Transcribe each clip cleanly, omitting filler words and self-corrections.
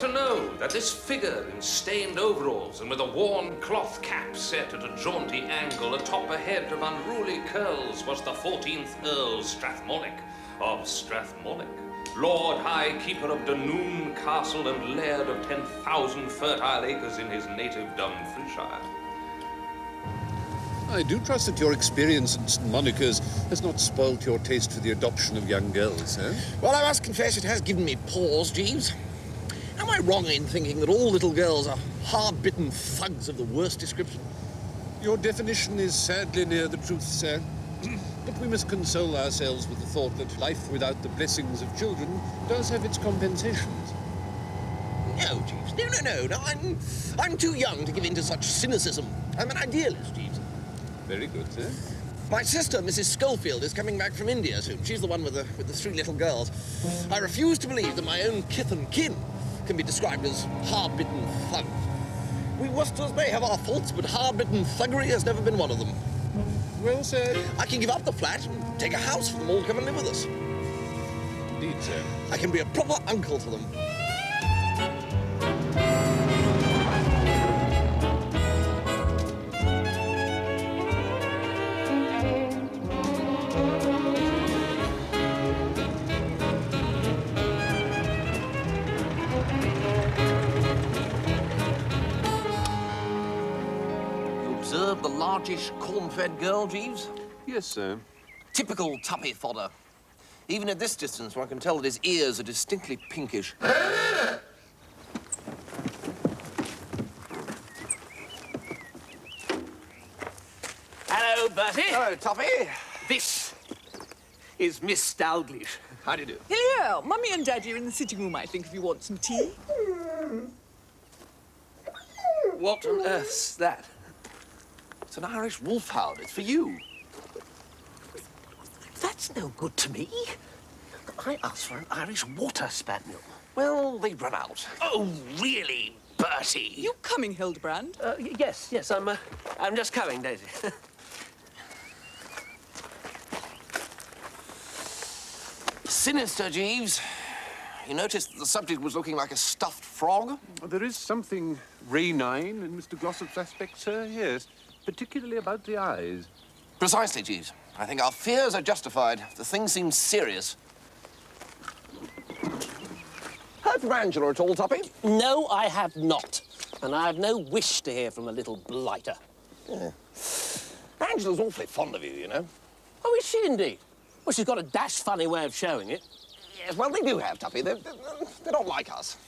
To know that this figure in stained overalls and with a worn cloth cap set at a jaunty angle atop a head of unruly curls was the 14th Earl Strathmollick of Strathmollick, Lord High Keeper of Dunoon Castle and Laird of 10,000 fertile acres in his native Dumfriesshire. I do trust that your experience at St. Monica's has not spoilt your taste for the adoption of young girls, eh? Well, I must confess it has given me pause, Jeeves. Am I wrong in thinking that all little girls are hard-bitten thugs of the worst description? Your definition is sadly near the truth, sir. But we must console ourselves with the thought that life without the blessings of children does have its compensations. No, Jeeves. No. I'm too young to give in to such cynicism. I'm an idealist, Jeeves. Very good, sir. My sister, Mrs. Schofield, is coming back from India soon. She's the one with the three little girls. I refuse to believe that my own kith and kin can be described as hard-bitten thugs. We Worcesters may have our faults, but hard-bitten thuggery has never been one of them. Well, sir... I can give up the flat and take a house for them all to come and live with us. Indeed, sir. I can be a proper uncle to them. Observe the largish, corn-fed girl, Jeeves? Yes, sir. Typical tuppy fodder. Even at this distance, one can tell that his ears are distinctly pinkish. Hello, Bertie. Hello, Tuppy. This is Miss Dalglish. How do you do? Hello. Mummy and Daddy are in the sitting room, I think, if you want some tea. What on earth's that? It's an Irish wolfhound. It's for you. That's no good to me. I asked for an Irish water spaniel. Well, they run out. Oh, really, Bertie? You coming, Hildebrand? Yes, I'm just coming, Daisy. Sinister, Jeeves. You noticed that the subject was looking like a stuffed frog? There is something Rainine in Mr. Glossop's aspect, sir, yes. Particularly about the eyes. Precisely, Jeeves. I think our fears are justified. The thing seems serious. Heard from Angela at all, Tuppy? No, I have not. And I have no wish to hear from a little blighter. Yeah. Angela's awfully fond of you, you know. Oh, is she indeed? Well, she's got a dash funny way of showing it. Yes, well, they do have, Tuppy. They don't like us.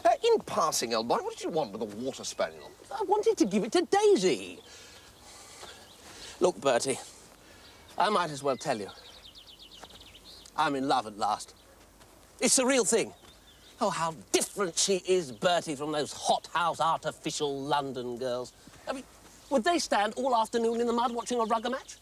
In passing, Elboy, what did you want with a water spaniel? I wanted to give it to Daisy. Look, Bertie, I might as well tell you. I'm in love at last. It's the real thing. Oh, how different she is, Bertie, from those hothouse, artificial London girls. I mean, would they stand all afternoon in the mud watching a rugger match?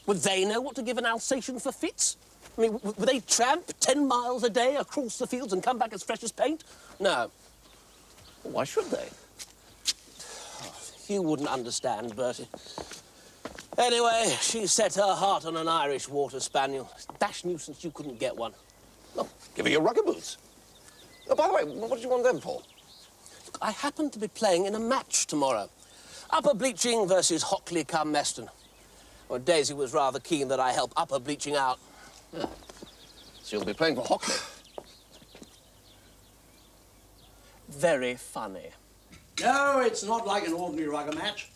Would they know what to give an Alsatian for fits? I mean, would they tramp 10 miles a day across the fields and come back as fresh as paint? No. Well, why should they? You wouldn't understand, Bertie. Anyway, she set her heart on an Irish water spaniel. Dash nuisance you couldn't get one. Oh, give her your rugger boots. Oh, by the way, what did you want them for? I happen to be playing in a match tomorrow. Upper Bleaching versus Hockley cum Meston. Well, Daisy was rather keen that I help Upper Bleaching out. Yeah. So you'll be playing for Hockley. Very funny. No, it's not like an ordinary rugger match.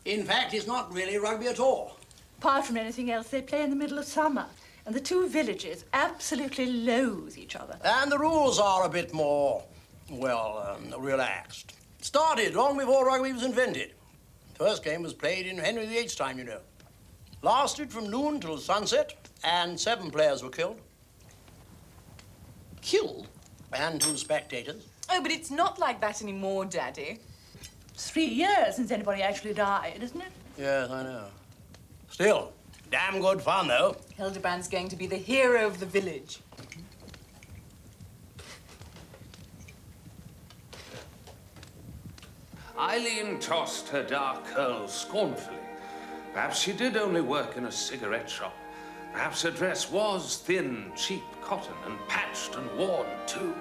In fact, it's not really rugby at all. Apart from anything else, they play in the middle of summer, and the two villages absolutely loathe each other. And the rules are a bit more, well, relaxed. Started long before rugby was invented. First game was played in Henry VIII's time, you know. Lasted from noon till sunset, and 7 players were killed. Killed? And 2 spectators. Oh, but it's not like that anymore, Daddy. 3 years since anybody actually died, isn't it? Yes, I know. Still, damn good fun, though. Hildebrand's going to be the hero of the village. Eileen tossed her dark curls scornfully. Perhaps she did only work in a cigarette shop. Perhaps her dress was thin, cheap cotton and patched and worn, too.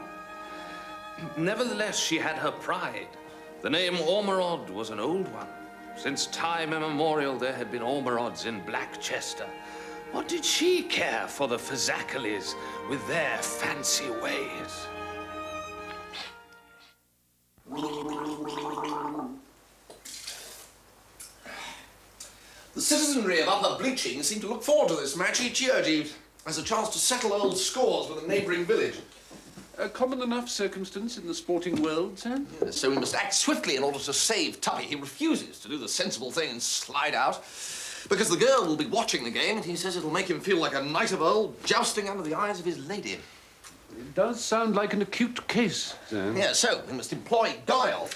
Nevertheless, she had her pride. The name Ormerod was an old one. Since time immemorial, there had been Ormerods in Blackchester. What did she care for the Fazakalis with their fancy ways? The citizenry of Upper Bleaching seem to look forward to this match each year, Jeeves, as a chance to settle old scores with a neighbouring village. A common enough circumstance in the sporting world, sir? Yes, so we must act swiftly in order to save Tuppy. He refuses to do the sensible thing and slide out, because the girl will be watching the game, and he says it'll make him feel like a knight of old jousting under the eyes of his lady. It does sound like an acute case, sir. Yes, so we must employ guile.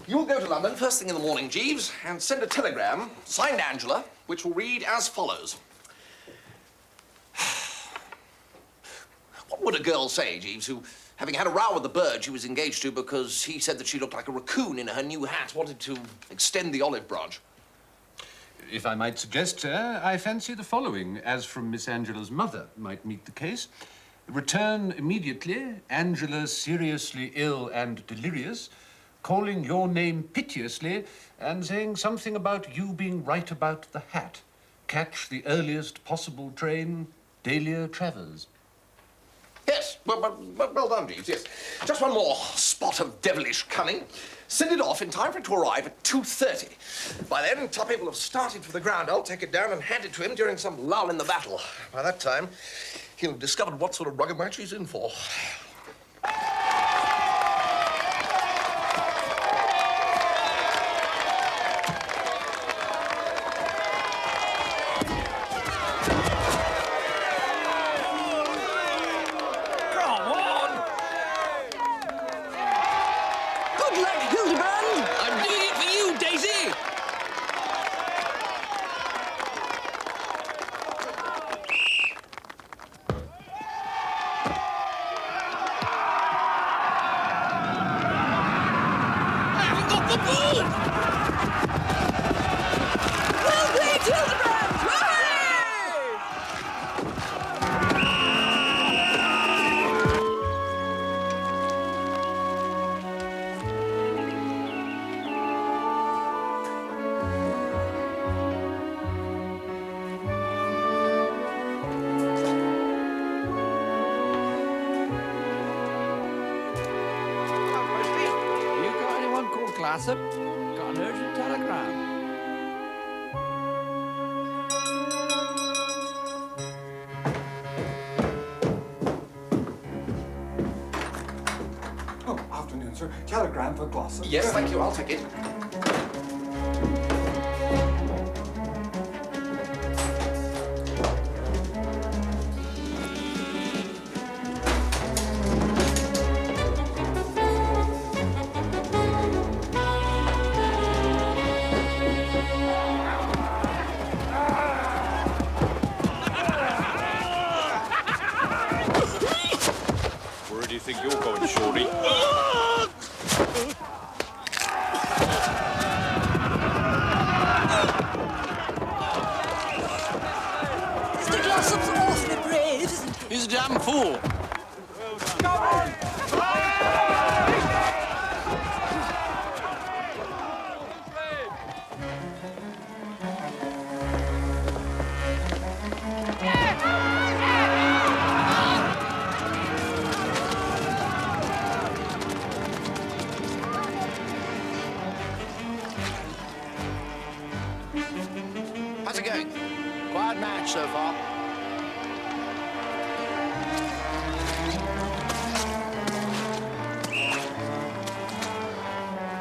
You'll go to London first thing in the morning, Jeeves, and send a telegram, signed Angela, which will read as follows. What would a girl say, Jeeves, who, having had a row with the bird she was engaged to because he said that she looked like a raccoon in her new hat, wanted to extend the olive branch? If I might suggest, sir, I fancy the following, as from Miss Angela's mother, might meet the case. Return immediately, Angela seriously ill and delirious, calling your name piteously, and saying something about you being right about the hat. Catch the earliest possible train, Dahlia Travers. Yes, well done, Jeeves, yes. Just one more spot of devilish cunning. Send it off in time for it to arrive at 2:30. By then, Tuppy will have started for the ground. I'll take it down and hand it to him during some lull in the battle. By that time, he'll have discovered what sort of rugger match he's in for. Good luck, Hildebrand! I'm doing it for you, Daisy! I haven't got the ball! Well played, Hildebrand! Hooray! You got anyone called Glossop? Got an urgent telegram. Oh, afternoon, sir. Telegram for Glossop. Yes, thank you. I'll take it. Where do you think you're going, Shorty? Mr. Glossop's awfully brave, isn't he? He's a damn fool. How's it going? Quiet match so far.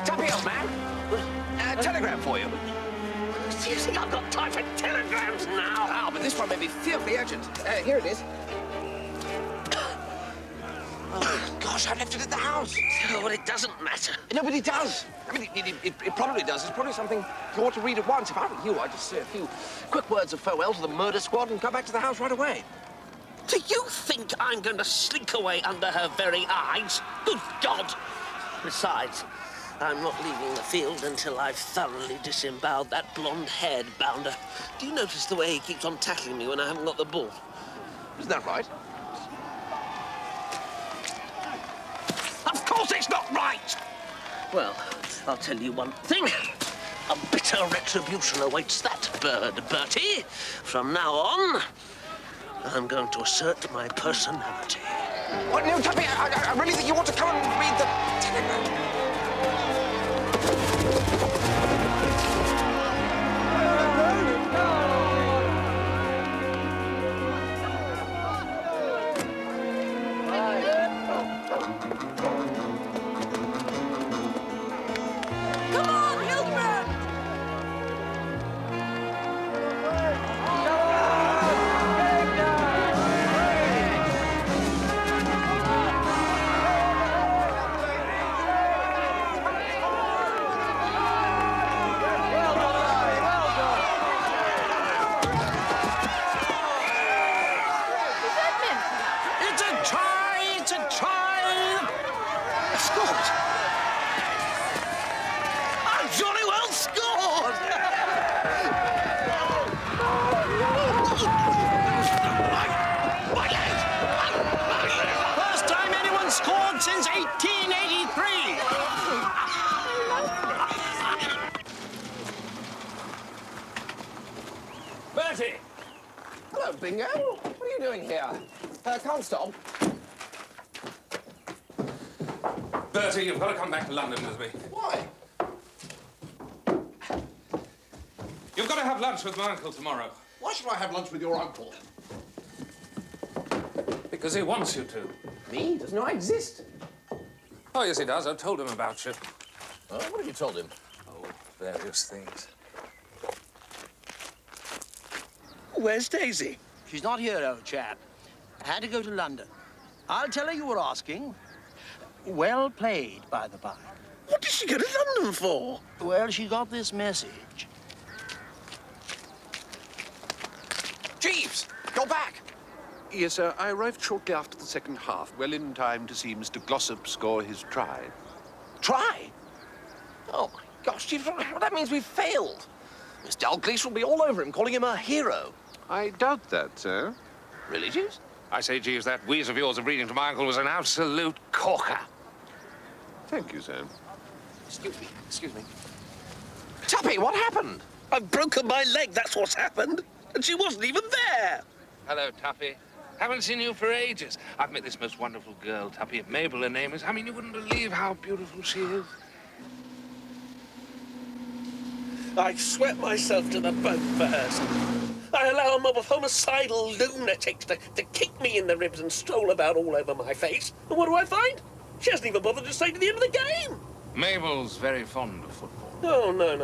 Tuppy, old man. A telegram for you. Do you think I've got time for telegrams now? Ah, but this one may be fearfully urgent. Here it is. Oh, gosh, I left it at the house. Oh, well, it doesn't matter. No, but it does. I mean, it probably does. It's probably something you ought to read at once. If I were you, I'd just say a few quick words of farewell to the murder squad and come back to the house right away. Do you think I'm going to slink away under her very eyes? Good God! Besides, I'm not leaving the field until I've thoroughly disemboweled that blonde-haired bounder. Do you notice the way he keeps on tackling me when I haven't got the ball? Isn't that right? Of course it's It's not right! Well, I'll tell you one thing. A bitter retribution awaits that bird, Bertie. From now on, I'm going to assert my personality. What? No, Tuppy, I really think you ought to come and read the telegram. Come on, Hildebrand! It's a try! It's a try! Scored! I jolly well scored! First time anyone scored since 1883! Bertie! Hello, Bingo. What are you doing here? Constable. Bertie, you've got to come back to London with me. Why? You've got to have lunch with my uncle tomorrow. Why should I have lunch with your uncle? Because he wants you to. Me? Doesn't know I exist. Oh, yes, he does. I've told him about you. Oh, what have you told him? Oh, various things. Where's Daisy? She's not here, old chap. I had to go to London. I'll tell her you were asking. Well played, by the by. What did she go to London for? Well, she got this message. Jeeves, you're back. Yes, sir. I arrived shortly after the second half, well in time to see Mr. Glossop score his try. Try? Oh, my gosh, Jeeves, that means we've failed. Miss Dalgleish will be all over him, calling him a hero. I doubt that, sir. Really, Jeeves? I say, Jeeves, that wheeze of yours of reading to my uncle was an absolute corker. Thank you, sir. Excuse me. Tuppy, what happened? I've broken my leg, that's what's happened. And she wasn't even there. Hello, Tuppy. Haven't seen you for ages. I've met this most wonderful girl, Tuppy. Mabel, her name is. I mean, you wouldn't believe how beautiful she is. I sweat myself to the bone for her sake. I allow a mob of homicidal lunatics to kick me in the ribs and stroll about all over my face. And what do I find? She hasn't even bothered to stay to the end of the game. Mabel's very fond of football. Oh, no.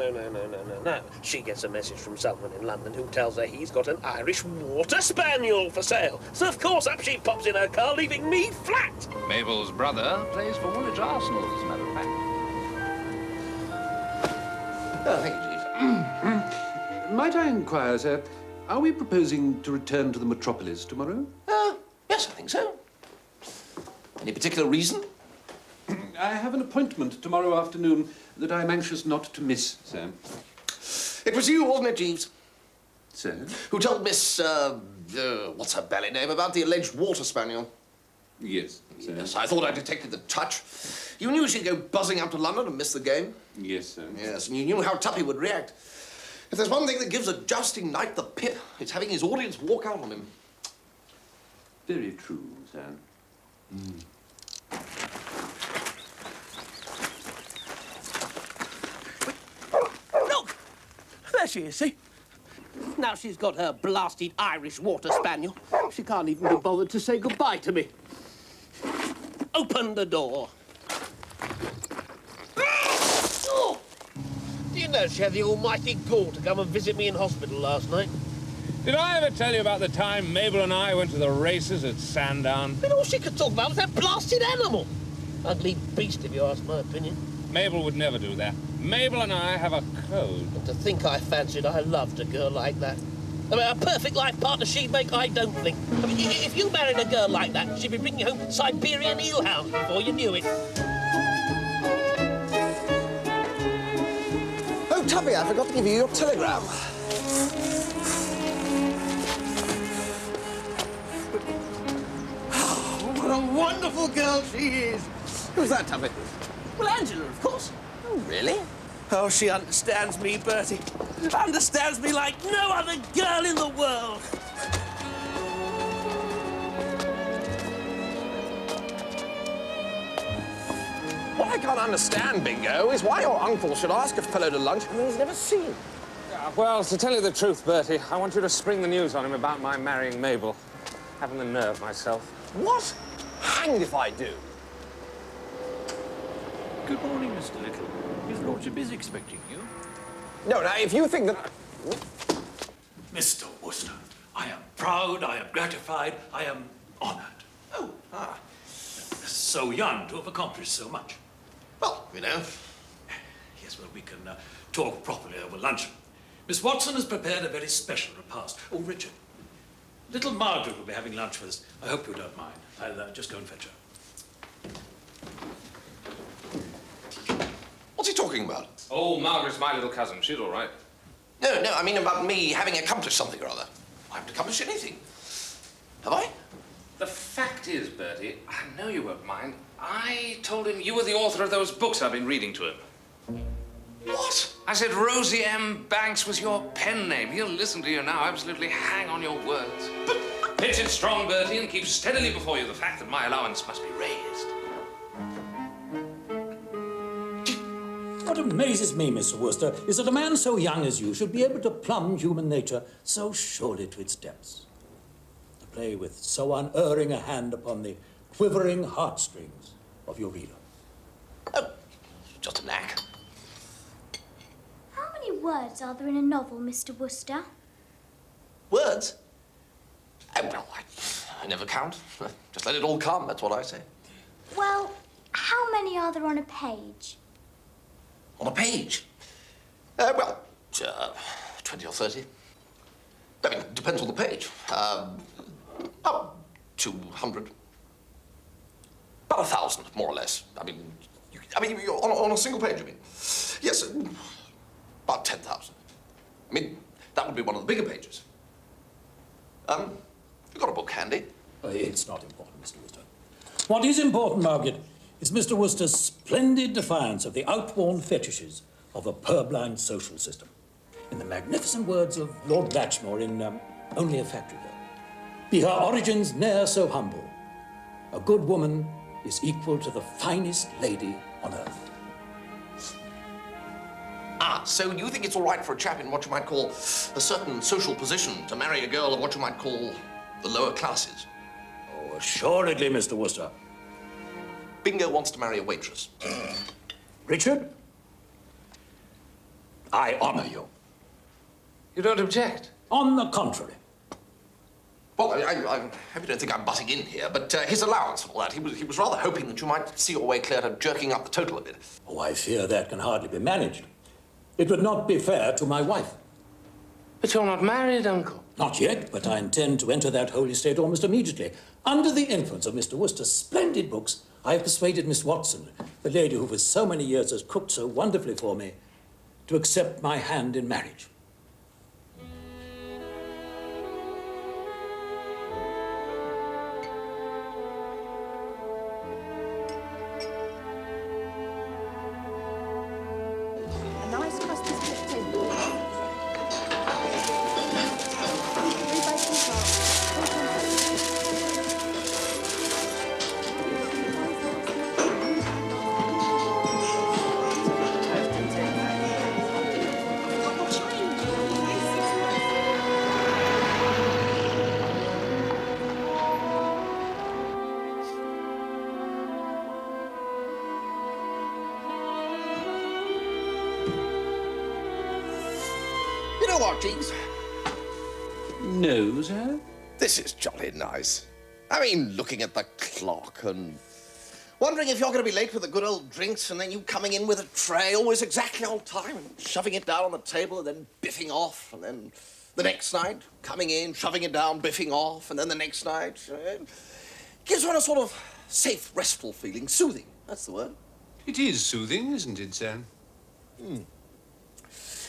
She gets a message from someone in London who tells her he's got an Irish water spaniel for sale. So, of course, up she pops in her car, leaving me flat. Mabel's brother plays for Woolwich Arsenal, as a matter of fact. Oh, thank you, Jeeves. Might I inquire, sir, are we proposing to return to the metropolis tomorrow? Yes, I think so. Any particular reason? I have an appointment tomorrow afternoon that I'm anxious not to miss, sir. It was you, wasn't it, Jeeves? Sir? Who told Miss, what's her belly name, about the alleged water spaniel? Yes, sir. Yes, I thought I detected the touch. You knew she'd go buzzing up to London and miss the game? Yes, sir. Yes, and you knew how Tuppy would react. If there's one thing that gives a jousting knight the pip, it's having his audience walk out on him. Very true, sir. Look! There she is, see? Now she's got her blasted Irish water spaniel. She can't even be bothered to say goodbye to me. Open the door. Oh! Do you know she had the almighty gall to come and visit me in hospital last night? Did I ever tell you about the time Mabel and I went to the races at Sandown? I mean, all she could talk about was that blasted animal. Ugly beast, if you ask my opinion. Mabel would never do that. Mabel and I have a code. And to think I fancied I loved a girl like that. I mean, a perfect life partner she'd make, I don't think. I mean, if you married a girl like that, she'd be bringing home Siberian eelhounds before you knew it. Oh, Tuppy, I forgot to give you your telegram. What a wonderful girl she is. Who's that, Tuppy? Well, Angela, of course. Oh, really? Oh, she understands me, Bertie. Understands me like no other girl in the world. What I can't understand, Bingo, is why your uncle should ask a fellow to lunch whom he's never seen. Well, to tell you the truth, Bertie, I want you to spring the news on him about my marrying Mabel. Haven't the nerve myself. What? Hanged if I do. Good morning, Mr. Little. His Lordship is expecting you. No, now, if you think that... Mr. Worcester, I am proud, I am gratified, I am honored. Oh, ah. So young to have accomplished so much. Well, you know. Yes, well, we can talk properly over luncheon. Miss Watson has prepared a very special repast. Oh, Richard, little Margaret will be having lunch with us. I hope you don't mind. I'll just go and fetch her. What's he talking about? Oh, Margaret's my little cousin. She's all right. No, I mean about me having accomplished something or other. I haven't accomplished anything. Have I? The fact is, Bertie, I know you won't mind. I told him you were the author of those books I've been reading to him. What? I said Rosie M. Banks was your pen name. He'll listen to you now, absolutely hang on your words. But pitch it strong, Bertie, and keep steadily before you the fact that my allowance must be raised. What amazes me, Mr. Worcester, is that a man so young as you should be able to plumb human nature so surely to its depths. To play with so unerring a hand upon the quivering heartstrings of your reader. Oh, just a knack. How many words are there in a novel, Mr. Worcester? Words? Oh, well, I never count. Just let it all come, that's what I say. Well, how many are there on a page? On a page? 20 or 30. I mean, it depends on the page. About 200. About 1,000, more or less. I mean, on a single page, you mean? Yes, about 10,000. I mean, that would be one of the bigger pages. You got a book handy? It's not important, Mr. Worcester. What is important, Margaret, is Mr. Worcester's splendid defiance of the outworn fetishes of a purblind social system. In the magnificent words of Lord Latchmore in Only a Factory Girl, be her origins ne'er so humble, a good woman is equal to the finest lady on earth. Ah, so you think it's all right for a chap in what you might call a certain social position to marry a girl of what you might call the lower classes? Oh, assuredly, Mr. Worcester. Bingo wants to marry a waitress. Richard, I honor you. You don't object? On the contrary. Well, I hope you don't think I'm butting in here, but his allowance and all that, he was rather hoping that you might see your way clear to jerking up the total a bit. Oh, I fear that can hardly be managed. It would not be fair to my wife. But you're not married, Uncle. Not yet, but I intend to enter that holy state almost immediately. Under the influence of Mr. Worcester's splendid books, I have persuaded Miss Watson, the lady who for so many years has cooked so wonderfully for me, to accept my hand in marriage. A nice crusty split table. You know what, Jeeves? No, sir? This is jolly nice. I mean, looking at the clock and wondering if you're going to be late for the good old drinks and then you coming in with a tray always exactly on time and shoving it down on the table and then biffing off, and then the next night coming in, shoving it down, biffing off, and then the next night. Gives one a sort of safe, restful feeling. Soothing, that's the word. It is soothing, isn't it, Sam?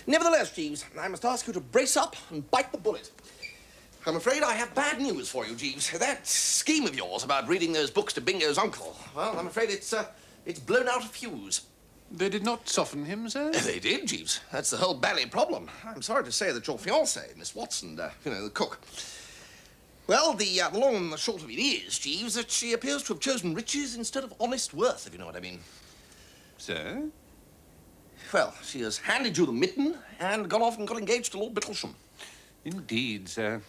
Nevertheless, Jeeves, I must ask you to brace up and bite the bullet. I'm afraid I have bad news for you, Jeeves. That scheme of yours about reading those books to Bingo's uncle, well, I'm afraid it's It's blown out a fuse. They did not soften him, sir? They did, Jeeves. That's the whole bally problem. I'm sorry to say that your fiancée, Miss Watson, the cook. Well, the long and the short of it is, Jeeves, that she appears to have chosen riches instead of honest worth, if you know what I mean. Sir? Well, she has handed you the mitten and gone off and got engaged to Lord Bittlesham. Indeed, sir.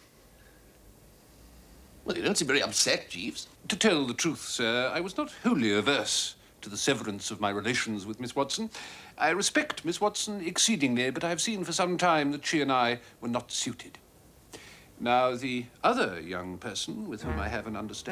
Well, you don't seem very upset, Jeeves. To tell the truth, sir, I was not wholly averse to the severance of my relations with Miss Watson. I respect Miss Watson exceedingly, but I've seen for some time that she and I were not suited. Now, the other young person with whom I have an understanding